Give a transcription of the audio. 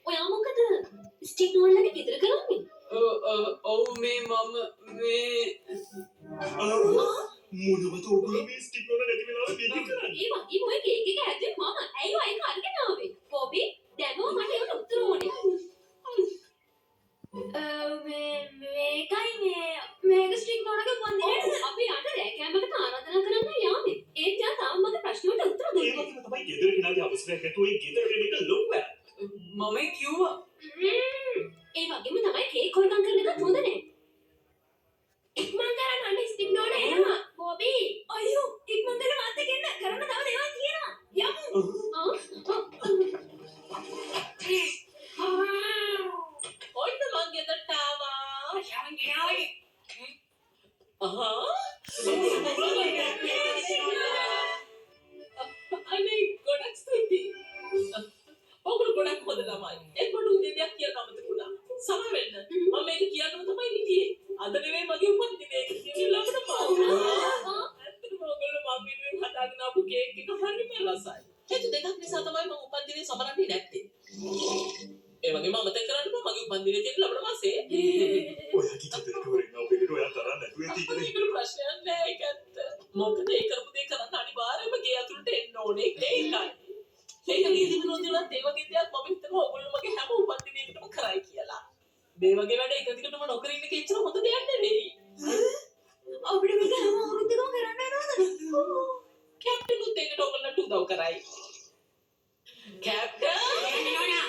ඔයා මොකද ස්ටික් නෝල්ලට ගෙදර කරන්නේ? ඔව් මේ මම මේ මොනවද ඔයගොල්ලෝ මේ ස්ටික් නෝල නැති වෙලාවට මේක කරන්නේ? ඒ වගේ ඔය කේක් එක ඇද්දේ මම. ඇයි ඔය ඒක අරගෙන ආවේ? බොබි දැන් මට ඒකට උත්තර ඕනේ. මේක ස්ටික් නෝලක වන්දිනේ. අපි යට රෑ කැමකට ආරාධනා කරන්න යාමේ. ඒත් යා තාම මගේ ප්‍රශ්න වලට උත්තර ඒ දුන්නා. වගේම තමයි ගෙදර කෙනාගේ අවසරයක් නැතුව ඒ ගෙදර වෙන එක ලොකු වැඩක්. මම කිව්වා ඒ වගේම තමයි කේක් හොරකම් කරන එකත් හොඳ නෑ. ඉක්මන් කරන්න අනේ ස්ටික් නෝල එනවා. බොබි අයියෝ ඉක්මන් කරන්න මාත් එක්ක එන්න. කරන්න තව දේවල් තියෙනවා. යමු. ඔන්න මං ගෙදරට ආවා. ශාන් ගෙනාවේ. අනේ ගොඩක් ස්තුතියි. ඔගොල්ලෝ ගොඩක් හොඳ ළමයි. එක් මට උදේ දෙයක් කියන්න අමතක වුණා. සමා වෙන්න. මම මේක කියන්නම තමයි හිටියේ. අද නෙවෙයි මගේ උපන්දිනේ. ඒක කියලා අපිට පාවුනා. ඇත්තටම ඔයගොල්ලෝ මම වෙනුවෙන් හදාගෙන ආපු කේක් එක හරිම රසයි. හේතු දෙකක් නිසා තමයි මම උපන්දිනේ සමරන්නේ නැත්තේ. ඒ වගේම අමතක කරන්න බෑ මගේ උපන්දිනේ තියෙන ලබන මාසේ. ඔයාගේ ගෙදරට වරින් අපේකට ඔයා තරන්න නැතුව තියෙන්නේ. ඒක ප්‍රශ්නයක් නෑ ඒක ඇත්ත. මොකද ඒ කරපු දේ කරන්න අනිවාර්යයෙන්ම ගේ ඇතුළට එන්න ඕනේ. ඒකයි. ඒක නීතිවිරෝධීවත් ඒ වගේ දෙයක් මම හිතනවා ඔයගොල්ලෝ මගේ හැම උපන්දිනයකටම කරයි කියලා. මේ වගේ වැඩ එක දිගටම නොකර ඉන්න එක එච්චර හොඳ දෙයක් නෙවෙයි. අපිට මේක හැම අවුරුද්දකම කරන්න වෙනවද? කැප්ටන් උත් ඒකට ඔයගොල්ලන්ට උදව් කරයි. කැප්ටන් නෝනා